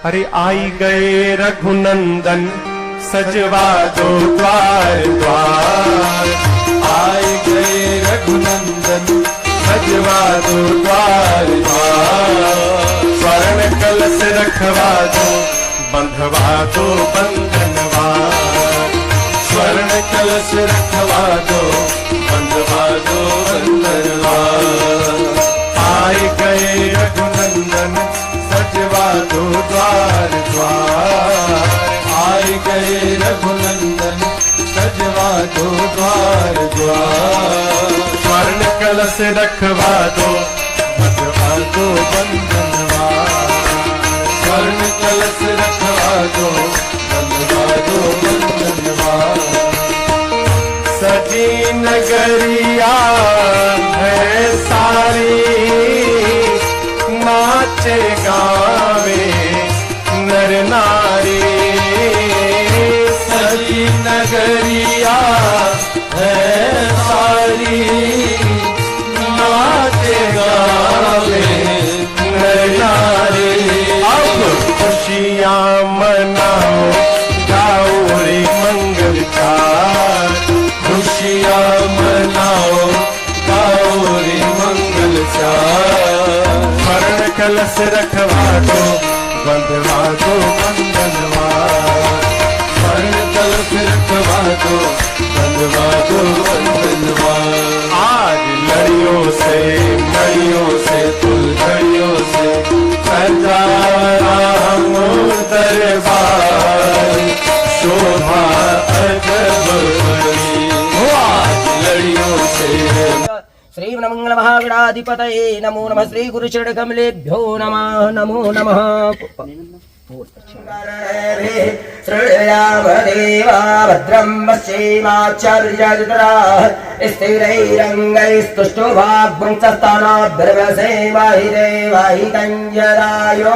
अरे आई गए रघुनंदन सजवा दो द्वार द्वार, आई गए रघुनंदन सजवा दो द्वार द्वार। स्वर्ण कलश रखवा दो बंधवा दो बंधनवार, स्वर्ण कलश रखवा दो बंधवा दो बंधनवार। आई गए रघुनंदन सजवा दो द्वार द्वार, आई गए रघुनंदन सजवा दो द्वार द्वार। स्वर्ण कलश रखवा दो बंधवा दो बंधनवार, स्वर्ण कलश रखवा दो बंधवा दो बंधनवार। सजी नगरिया है सारी, नाचे गावे नर नारी। सजी नगरिया है सारी, नाचे गावे नर नारी। अब खुशियाँ मनाओ गाओ रे मंगल चार, खुशियाँ मनाओ गाओ रे मंगल चार। स्वर्ण कलश रखवा दो बंधवा दो बंधनवार, स्वर्ण कलश रखवा दो बंधवा दो बंधनवार। आज लड़ियों से फुलझड़ियों से सजा राम दरबार, शोभा अजब बड़ी। आज लड़ियों से। श्री मंगल महागणाधिपतये नमो नमः। श्री गुरुचरण कमलेभ्यो नमः। नमो नमः। श्रृणयामदेवा भद्रं पश्येमाचार्यजत्राः स्थिरैरङ्गैस्तुष्टो भाग्भुङ्क्तस्थानाभ्यर्वसेवाहि देवाहि तञ्जरायो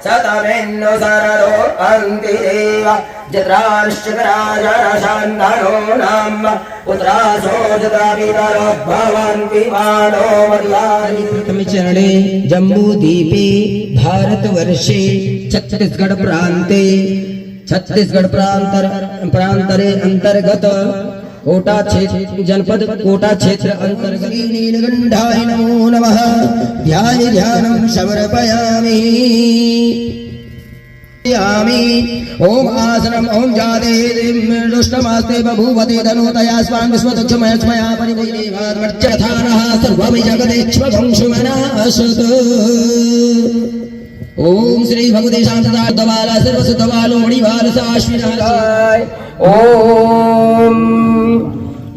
शतमेन्नो सरलो अन्तिदेव जत्राश्चराजरशान्तनो नाम पुत्रासो जत्रापितरो भवन् विमानो मर्यादि चरणे जम्बूद्वीपे भारतवर्षे छत्तीसगढ़ प्रांतरे अंतर्गत कोटा क्षेत्र जनपद कोटा क्षेत्र अंतर्गत नीलगंधाय नमो नमः। ध्यानं समर्पयामि। ओम आसनम ओम जादे दुष्टमास्ते बभूवते धनुतया स्वां विश्वदक्षमयस्मया परिवैदेवार्चथानः सर्वं जगदेक्ष्मघंशुमनाशत। ओम श्री भगवते शांतदार्दवाला सर्वसुतवालो मणिवाल साश्विनाय। ओम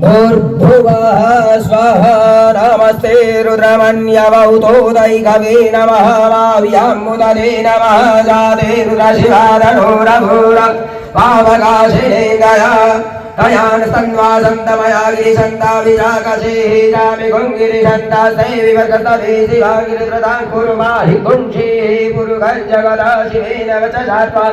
भूर्भुवः स्वाहा नमस्ते रुद्रमन्यवौतोदैकवे नमः। वाव्यामुदने नमः। जाते रुद्रशिवाधनुरभूर पावकाशिने गया कयान स्तन्वासन्तमया गिरिशन्ता विराकशे जामि गुङ्गिरिशन्ता सैविवर्गतवे शिवागिरित्रतां कुरुमाहि कुञ्ची पुरुगज्जगदा शिवेन वचसात्वा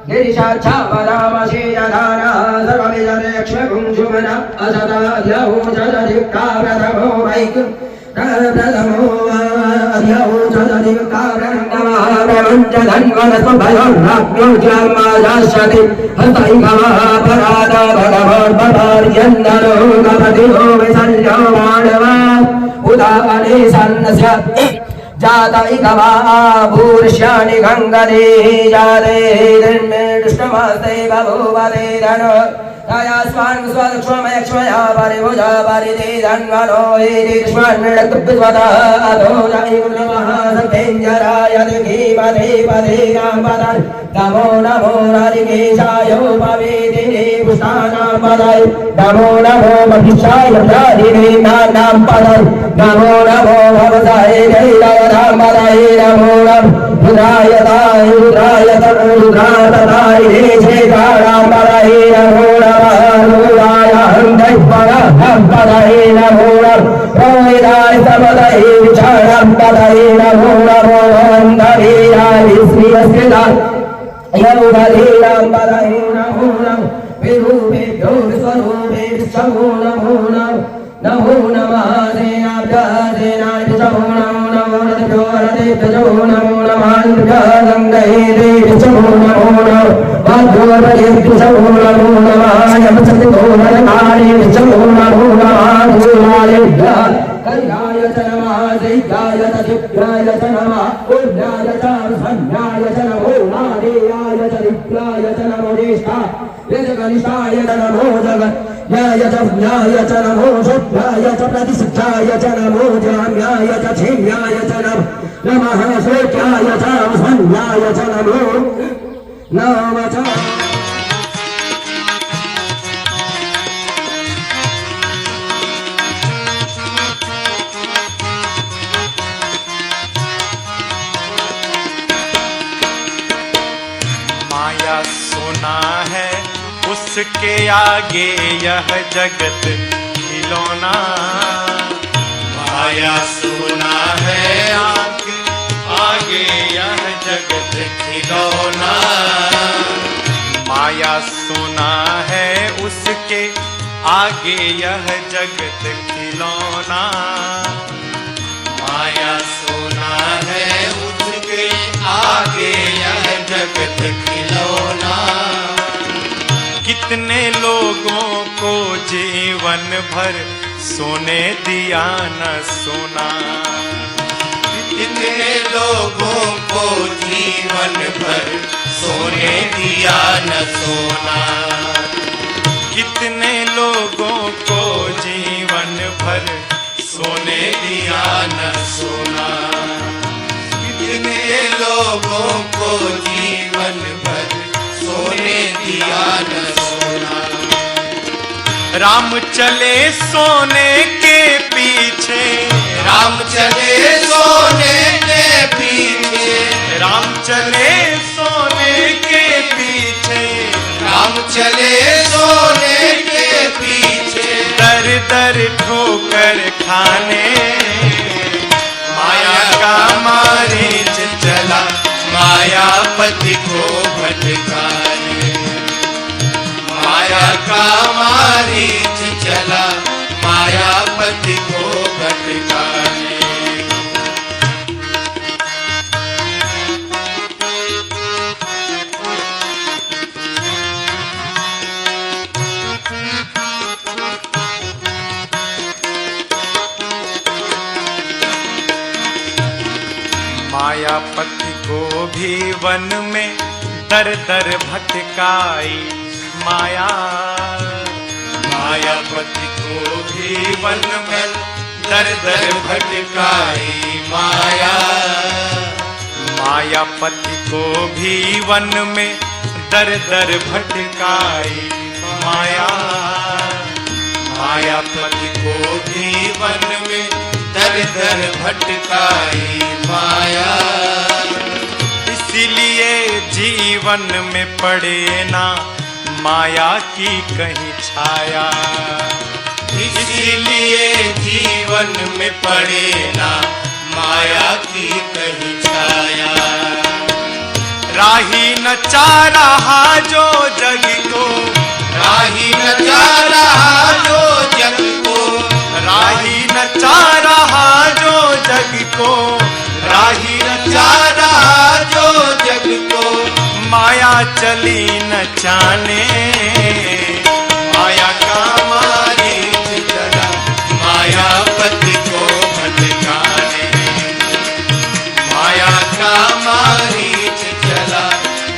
गिरिशाच्छावरामशे यधानः सर्वमिदरेक्ष्मगुंशुमन असदाद्यहो जदधिक्ताव्रतमो वैकु प्रथमो अद्यहो जदधिक्ताव्रतमः प्रमञ्च धन्वनस्वभयोर्नाग्नो जामाजास्यति हस्तैकमः पराद भगवद्भवार्यन्दनो गपतिनो विसर्जो माणवा उदाने सन्नस्यात् जातैकवा भूर्ष्याणि गङ्गदे जाते दुष्टमस्ते बभूवते धनो तया स्वान् स्वदक्ष्मयक्ष्मया परिभुजा परिदे धन्वनो हेरिष्मन्नडकृत्वतः अधो जयगुणमः सत्यञ्जराय धीमते पदे रामपदं नमो नमो हरिकेशायोपवेदिने पुष्टानां पदय नमो नमो महिषाय हरिवेदानां पदय नमो नमो भवताय जैरवनां पदय नमो नमो रुद्रायताय रुद्रायताय शेषाणां पदय नमो नमः रुद्राय हन्दैपरं पदय नमो नमः रोहिताय समदय विचारं पदय नमो नमो हन्धवीराय श्रीयस्कृताय यमुदधीनां पदय नमो नमः विरूपेभ्यो स्वरूपेभ्यो नमो नमः नमो नमः सेनाभ्यः सेनाभ्यो नमो नमो भारते प्रजो नमो नमः गंगे देवी चमो नमो नमः भाद्रपदे चमो नमो नमः यमसति भोरकाले चमो नमो नमः गुरुवालेभ्यः कल्याय च नमः दैत्याय च शुक्राय च नमः उर्जाय च संज्ञाय च नमो नादेयाय च विप्लाय च नमो ज्येष्ठा वेदकनिष्ठाय च नमो जगन्याय च ज्ञाय च नमो शुद्धाय च प्रतिष्ठाय च नमो जाम्याय च क्षेम्याय च नमः श्वेत्याय च संज्ञाय च नमो नमः च माया सोना है उसके आगे यह जगत खिलौना। माया सोना है आगे यह जगत खिलौना। माया सोना है उसके आगे यह जगत खिलौना। माया सोना है उसके आगे यह जगत खिलौना। कितने लोगों को जीवन भर सोने दिया न सोना। कितने लोगों को जीवन भर सोने दिया न सोना। कितने लोगों को जीवन भर सोने दिया न सोना। कितने लोगों को जीवन भर सोने दिया न सोना। राम चले सोने के पीछे। राम चले सोने के पीछे। राम चले सोने के पीछे। राम चले सोने के पीछे। दर दर ठोकर खाने माया का मारीच चला मायापति को भटकाने। माया का मारीच चला मायापति को भटकाने। मायापति को भी वन में दर दर भटकाई माया। मायापति को भी वन में दर दर भटकाई माया। मायापति को भी वन में दर दर भटकाई माया। मायापति को भी वन में दर दर भटकाई माया। इसीलिए जीवन में पड़े ना माया की कहीं छाया। इसीलिए जीवन में पड़े ना माया की कहीं छाया। राही न चाह रहा जो जग को। राही न चाह रहा जो जग को। राही न चाह रहा जो जग को। राही न चाह रहा जो जग को। माया चली न जाने माया का मारीच चला मायापति को भटकाने। माया का मारीच चला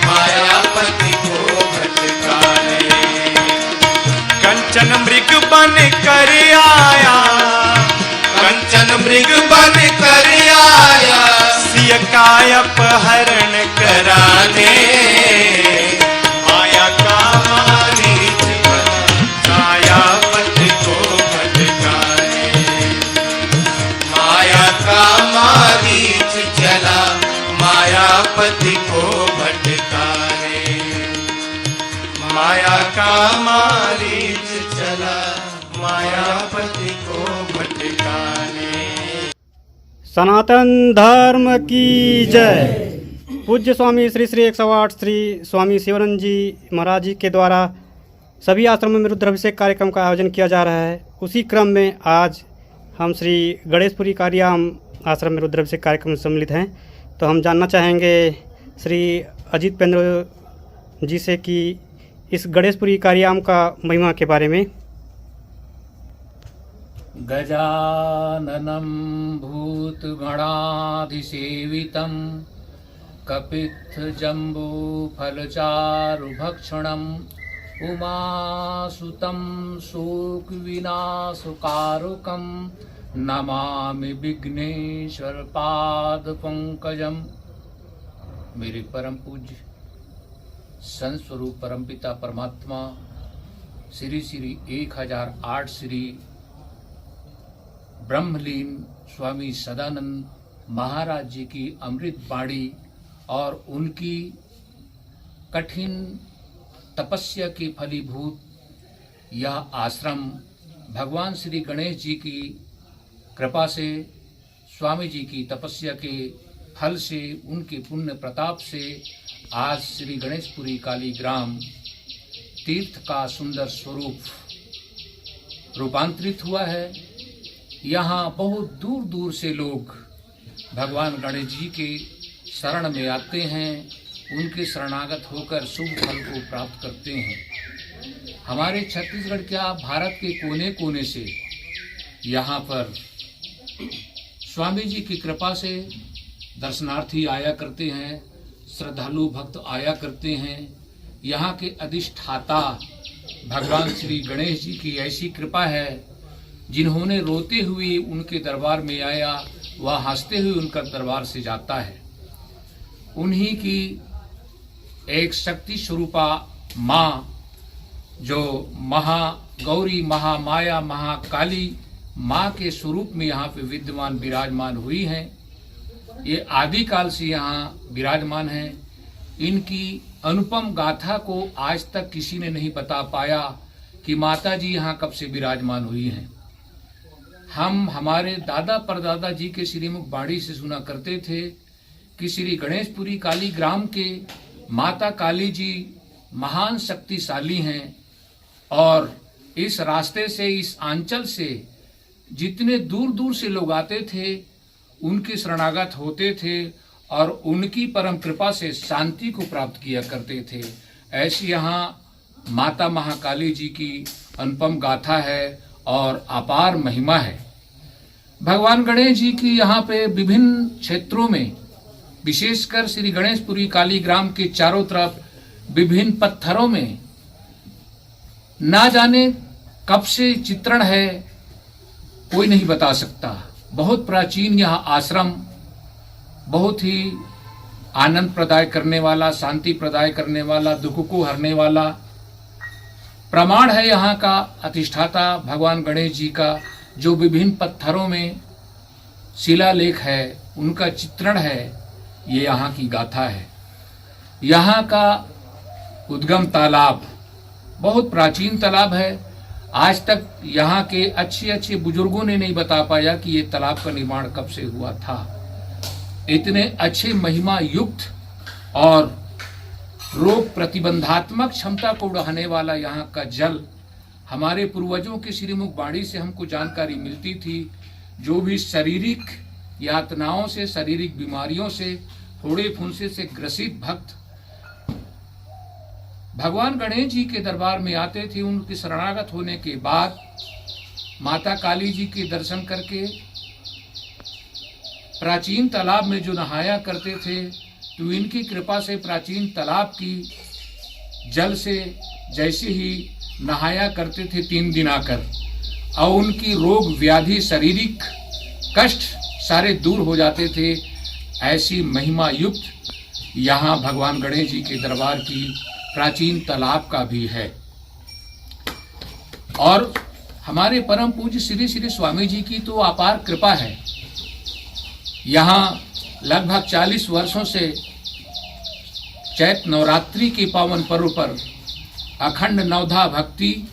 मायापति को भटकाने। कंचन मृग बन कर आया। कंचन मृग बन कर आया। सिय का अपहरण कराने। माया का मारीच मायापति को भटकाने। माया का मारीच चला मायापति को भटकाने। माया का मारीच चला मायापति को भटकाने। सनातन धर्म की जय। पूज्य स्वामी श्री श्री 108 श्री स्वामी शिवानंद जी महाराज जी के द्वारा सभी आश्रमों में रुद्राभिषेक कार्यक्रम का आयोजन किया जा रहा है। उसी क्रम में आज हम श्री गणेशपुरी कारियाम आश्रम में रुद्राभिषेक कार्यक्रम में सम्मिलित हैं। तो हम जानना चाहेंगे श्री अजीत पेंद्र जी से कि इस गणेशपुरी कारियाम का महिमा के बारे में। गजाननं भूतगणाधिसेवितं कपित्थजम्बूफलचारुभक्षणम् उमासुतं शोकविनाशकारुकं नमामि विघ्नेश्वर पादपंकजम। मेरे परम पूज्य संत स्वरूप परमपिता परमात्मा श्री श्री 1008 श्री ब्रह्मलीन स्वामी सदानंद महाराज जी की अमृत वाणी और उनकी कठिन तपस्या के फलीभूत यह आश्रम भगवान श्री गणेश जी की कृपा से, स्वामी जी की तपस्या के फल से, उनके पुण्य प्रताप से आज श्री गणेशपुरी कालीग्राम तीर्थ का सुंदर स्वरूप रूपांतरित हुआ है। यहाँ बहुत दूर दूर से लोग भगवान गणेश जी के शरण में आते हैं, उनके शरणागत होकर शुभ फल को प्राप्त करते हैं। हमारे छत्तीसगढ़ क्या भारत के कोने कोने से यहाँ पर स्वामी जी की कृपा से दर्शनार्थी आया करते हैं, श्रद्धालु भक्त आया करते हैं। यहाँ के अधिष्ठाता भगवान श्री गणेश जी की ऐसी कृपा है, जिन्होंने रोते हुए उनके दरबार में आया वह हंसते हुए उनका दरबार से जाता है। उन्हीं की एक शक्ति स्वरूपा माँ जो महागौरी, महामाया, महाकाली माँ के स्वरूप में यहाँ पे विद्यमान विराजमान हुई हैं। ये आदिकाल से यहाँ विराजमान हैं। इनकी अनुपम गाथा को आज तक किसी ने नहीं बता पाया कि माता जी यहाँ कब से विराजमान हुई हैं। हम हमारे दादा परदादा जी के श्रीमुख वाणी से सुना करते थे कि श्री गणेशपुरी कालीग्राम के माता काली जी महान शक्तिशाली हैं और इस रास्ते से, इस आंचल से जितने दूर दूर से लोग आते थे उनके शरणागत होते थे और उनकी परम कृपा से शांति को प्राप्त किया करते थे। ऐसी यहाँ माता महाकाली जी की अनुपम गाथा है और अपार महिमा है। भगवान गणेश जी की यहाँ पे विभिन्न क्षेत्रों में, विशेषकर श्री गणेशपुरी कालीग्राम के चारों तरफ विभिन्न पत्थरों में ना जाने कब से चित्रण है, कोई नहीं बता सकता। बहुत प्राचीन यह आश्रम बहुत ही आनंद प्रदाय करने वाला, शांति प्रदाय करने वाला, दुख को हरने वाला प्रमाण है यहाँ का अधिष्ठाता भगवान गणेश जी का। जो विभिन्न पत्थरों में शिलालेख है, उनका चित्रण है, ये यहाँ की गाथा है। यहाँ का उद्गम तालाब बहुत प्राचीन तालाब है। आज तक यहाँ के अच्छे अच्छे बुजुर्गों ने नहीं बता पाया कि ये तालाब का निर्माण कब से हुआ था। इतने अच्छे महिमा युक्त और रोग प्रतिबंधात्मक क्षमता को बढ़ाने वाला यहाँ का जल, हमारे पूर्वजों के श्रीमुख वाणी से हमको जानकारी मिलती थी। जो भी शारीरिक यातनाओं से, शारीरिक बीमारियों से, फोड़े फुंसे से ग्रसित भक्त भगवान गणेश जी के दरबार में आते थे, उनके शरणागत होने के बाद माता काली जी के दर्शन करके प्राचीन तालाब में जो नहाया करते थे, तो इनकी कृपा से प्राचीन तालाब की जल से जैसे ही नहाया करते थे 3 दिन आकर, और उनकी रोग व्याधि, शारीरिक कष्ट सारे दूर हो जाते थे। ऐसी महिमा युक्त यहाँ भगवान गणेश जी के दरबार की प्राचीन तालाब का भी है। और हमारे परम पूज्य श्री श्री स्वामी जी की तो अपार कृपा है। यहाँ लगभग 40 वर्षों से चैत नवरात्रि के पावन पर्व पर अखंड नवधा भक्ति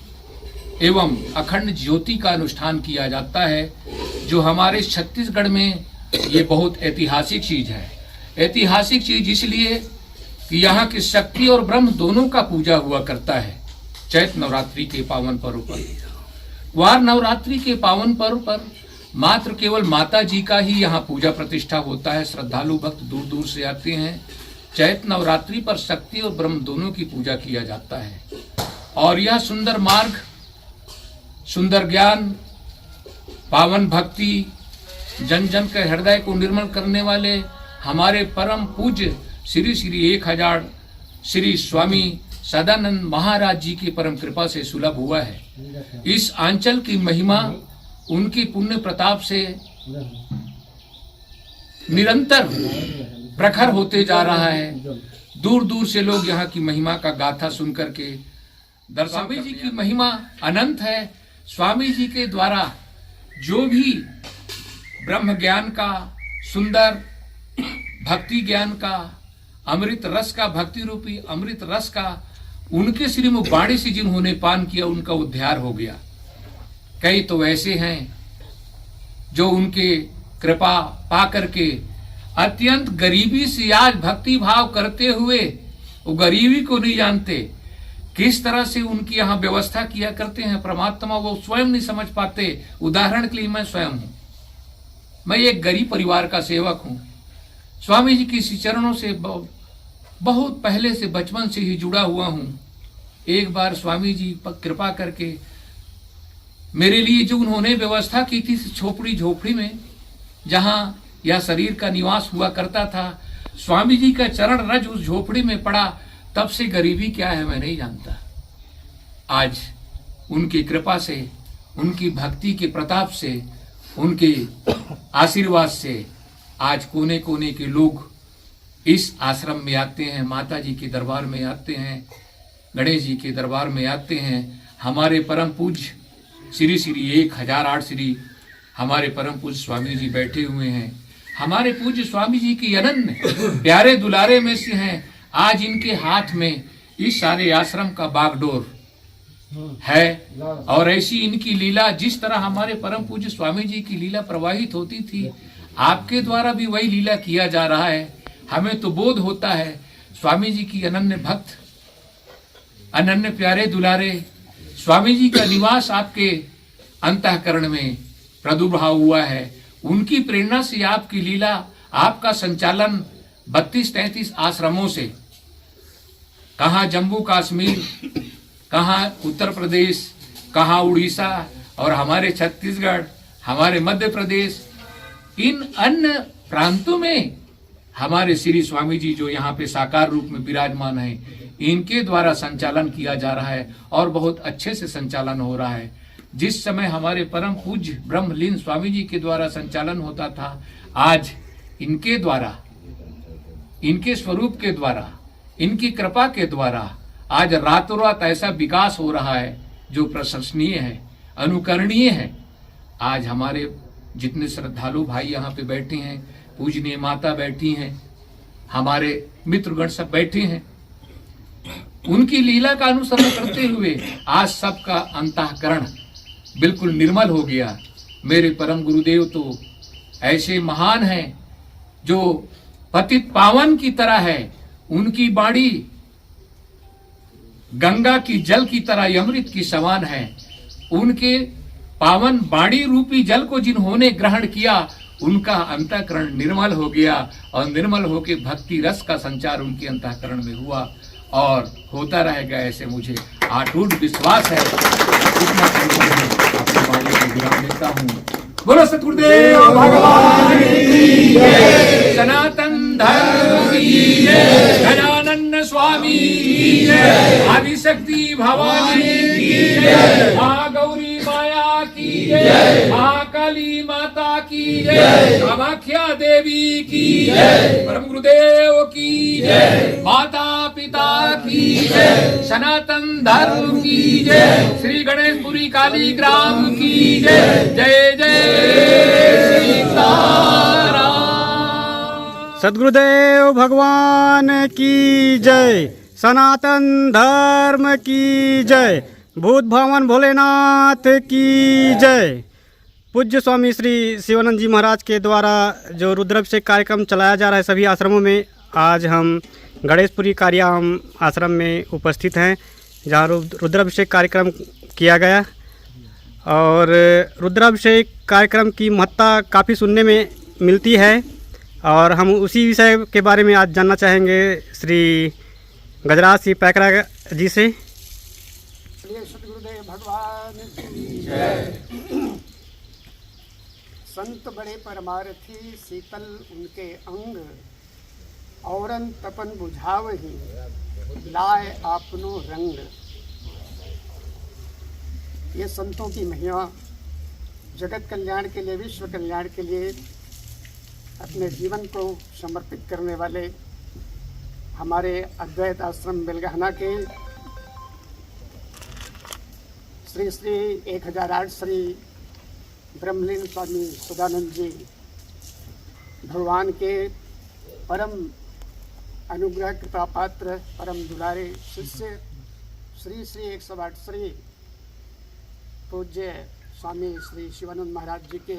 एवं अखंड ज्योति का अनुष्ठान किया जाता है, जो हमारे छत्तीसगढ़ में ये बहुत ऐतिहासिक चीज है। ऐतिहासिक चीज इसलिए कि यहाँ की शक्ति और ब्रह्म दोनों का पूजा हुआ करता है। चैत नवरात्रि के पावन पर्व पर, वार नवरात्रि के पावन पर्व पर मात्र केवल माता जी का ही यहाँ पूजा प्रतिष्ठा होता है। श्रद्धालु भक्त दूर दूर से आते हैं। चैत्र नवरात्रि पर शक्ति और ब्रह्म दोनों की पूजा किया जाता है। और यह सुंदर मार्ग, सुंदर ज्ञान, पावन भक्ति, जन जन के हृदय को निर्मल करने वाले हमारे परम पूज्य श्री श्री 1000 श्री स्वामी सदानंद महाराज जी की परम कृपा से सुलभ हुआ है। इस आंचल की महिमा उनकी पुण्य प्रताप से निरंतर प्रखर होते जा रहा है। दूर दूर से लोग यहाँ की महिमा का गाथा सुन करके दर्शन। स्वामी जी की महिमा अनंत है। स्वामी जी के द्वारा जो भी ब्रह्म ज्ञान का, सुंदर भक्ति ज्ञान का, अमृत रस का, भक्ति रूपी अमृत रस का उनके श्रीमुख बाणी से जिन्होंने पान किया उनका उद्धार हो गया। कई तो ऐसे हैं जो उनके कृपा पा करके अत्यंत गरीबी से आज भक्ति भाव करते हुए वो गरीबी को नहीं जानते, किस तरह से उनकी यहाँ व्यवस्था किया करते हैं परमात्मा, वो स्वयं नहीं समझ पाते। उदाहरण के लिए मैं स्वयं हूँ, मैं एक गरीब परिवार का सेवक हूँ। स्वामी जी की चरणों से बहुत पहले से, बचपन से ही जुड़ा हुआ हूँ। एक बार स्वामी जी कृपा करके मेरे लिए जो उन्होंने व्यवस्था की थी छोपड़ी झोपड़ी में, जहाँ यह शरीर का निवास हुआ करता था, स्वामी जी का चरण रज उस झोपड़ी में पड़ा, तब से गरीबी क्या है मैं नहीं जानता। आज उनकी कृपा से, उनकी भक्ति के प्रताप से, उनके आशीर्वाद से आज कोने कोने के लोग इस आश्रम में आते हैं, माता जी के दरबार में आते हैं, गणेश जी के दरबार में आते हैं। हमारे परम पूज्य श्री श्री 1008 श्री हमारे परम पूज्य स्वामी जी बैठे हुए हैं। हमारे पूज्य स्वामी जी की अनन्य प्यारे दुलारे में से हैं। आज इनके हाथ में इस सारे आश्रम का बागडोर है। और ऐसी इनकी लीला, जिस तरह हमारे परम पूज्य स्वामी जी की लीला प्रवाहित होती थी, आपके द्वारा भी वही लीला किया जा रहा है। हमें तो बोध होता है स्वामी जी की अनन्य भक्त, अनन्य प्यारे दुलारे स्वामी जी का निवास आपके अंतःकरण में प्रादुर्भाव हुआ है। उनकी प्रेरणा से आपकी लीला, आपका संचालन 32-33 आश्रमों से, कहाँ जम्मू कश्मीर, कहाँ उत्तर प्रदेश, कहाँ उड़ीसा और हमारे छत्तीसगढ़, हमारे मध्य प्रदेश, इन अन्य प्रांतों में हमारे श्री स्वामी जी जो यहाँ पे साकार रूप में विराजमान हैं, इनके द्वारा संचालन किया जा रहा है और बहुत अच्छे से संचालन हो रहा है। जिस समय हमारे परम पूज्य ब्रह्मलीन स्वामी जी के द्वारा संचालन होता था, आज इनके द्वारा, इनके स्वरूप के द्वारा, इनकी कृपा के द्वारा आज रातों रात ऐसा विकास हो रहा है जो प्रशंसनीय है, अनुकरणीय है। आज हमारे जितने श्रद्धालु भाई यहाँ पे बैठे हैं, पूजनीय माता बैठी हैं, हमारे मित्रगण सब बैठे हैं, उनकी लीला का अनुसरण करते हुए आज सबका अंतःकरण बिल्कुल निर्मल हो गया। मेरे परम गुरुदेव तो ऐसे महान हैं जो पतित पावन की तरह है। उनकी बाणी गंगा की जल की तरह अमृत की समान है। उनके पावन बाणी रूपी जल को जिन्होंने ग्रहण किया, उनका अंतःकरण निर्मल हो गया और निर्मल होकर भक्ति रस का संचार उनके अंतःकरण में हुआ और होता रहेगा, ऐसे मुझे अटूट विश्वास है। इतना आपकी बाणी को विराम देता हूँ। बोलो सतगुरुदेव भगवान की जय, सनातन धर्म की जय, गजानन स्वामी की जय, आदिशक्ति भवानी की जय, माँ गौरी माया की जय, माँ काली माता की जय, कामाख्या देवी की जय, परम गुरुदेव की जय, माता पिता की जय, सनातन धर्म की जय, श्री गणेशपुरी काली ग्राम की जय। जय जय सीताराम। सद्गुरुदेव भगवान की जय, सनातन धर्म की जय, भूत भवन भोलेनाथ की जय। पूज्य स्वामी श्री शिवानंद जी महाराज के द्वारा जो रुद्राभिषेक कार्यक्रम चलाया जा रहा है सभी आश्रमों में, आज हम गणेशपुरी कारियाम आश्रम में उपस्थित हैं, जहाँ रुद्राभिषेक कार्यक्रम किया गया। और रुद्राभिषेक कार्यक्रम की महत्ता काफ़ी सुनने में मिलती है और हम उसी विषय के बारे में आज जानना चाहेंगे श्री गजराज सिंह पैकरा जी से। सतगुरुदेव भगवान की जय। संत बड़े परमारथी शीतल उनके अंग, औरन तपन बुझावही लाए आपनो रंग। ये संतों की महिमा जगत कल्याण के लिए, विश्व कल्याण के लिए अपने जीवन को समर्पित करने वाले हमारे अद्वैत आश्रम बेलगहना के श्री श्री 1008 श्री ब्रह्मलीन स्वामी सदानंद जी भगवान के परम अनुग्रह कृपा पात्र, परम दुलारे शिष्य श्री श्री 108 श्री पूज्य स्वामी श्री शिवानंद महाराज जी के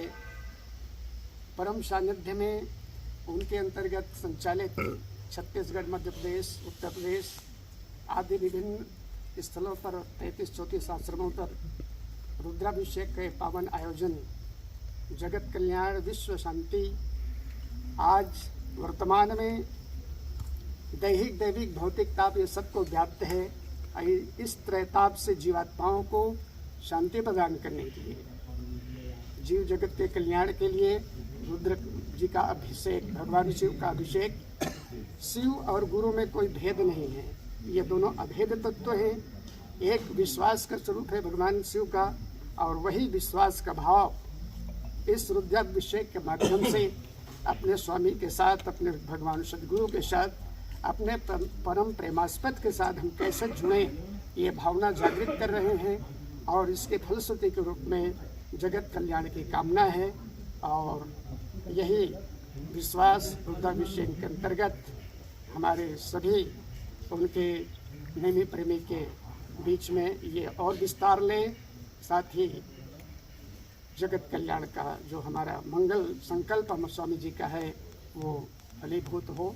परम सानिध्य में उनके अंतर्गत संचालित छत्तीसगढ़, मध्य प्रदेश, उत्तर प्रदेश आदि विभिन्न स्थलों पर 33-34 आश्रमों पर रुद्राभिषेक के पावन आयोजन, जगत कल्याण, विश्व शांति, आज वर्तमान में दैहिक दैविक भौतिक ताप ये सबको व्याप्त है। इस त्रैताप से जीवात्माओं को शांति प्रदान करने के लिए, जीव जगत के कल्याण के लिए रुद्र जी का अभिषेक, भगवान शिव का अभिषेक। शिव और गुरु में कोई भेद नहीं है, ये दोनों अभेद तत्व हैं। एक विश्वास का स्वरूप है भगवान शिव का, और वही विश्वास का भाव इस रुद्राभिषेक के माध्यम से अपने स्वामी के साथ, अपने भगवान सदगुरु के साथ, अपने परम प्रेमास्पद के साथ हम कैसे जुड़ें, ये भावना जागृत कर रहे हैं। और इसके फलश्रुति के रूप में जगत कल्याण की कामना है, और यही विश्वास रुद्राभिषेक के अंतर्गत हमारे सभी उनके नेमी प्रेमी के बीच में ये और विस्तार ले, साथ ही जगत कल्याण का जो हमारा मंगल संकल्प हम स्वामी जी का है वो फलीभूत हो।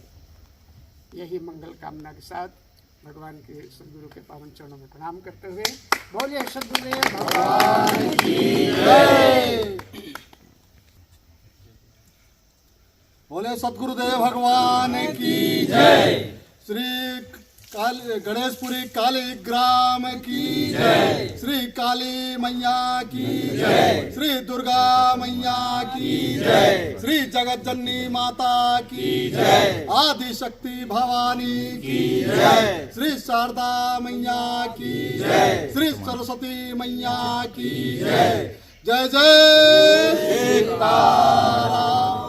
यही मंगल कामना के साथ भगवान के सदगुरु के पावन चरणों में प्रणाम करते हुए बोलिए सदगुरुदेव भगवान की जय। बोले सदगुरुदेव भगवान की जय। श्री गणेशपुरी काली ग्राम की जय। श्री काली मैया की जय। श्री दुर्गा मैया की जय। श्री जगत जननी माता की जय। आदि शक्ति भवानी की जय। श्री शारदा मैया की जय। श्री सरस्वती मैया की जय। जय जय सीताराम।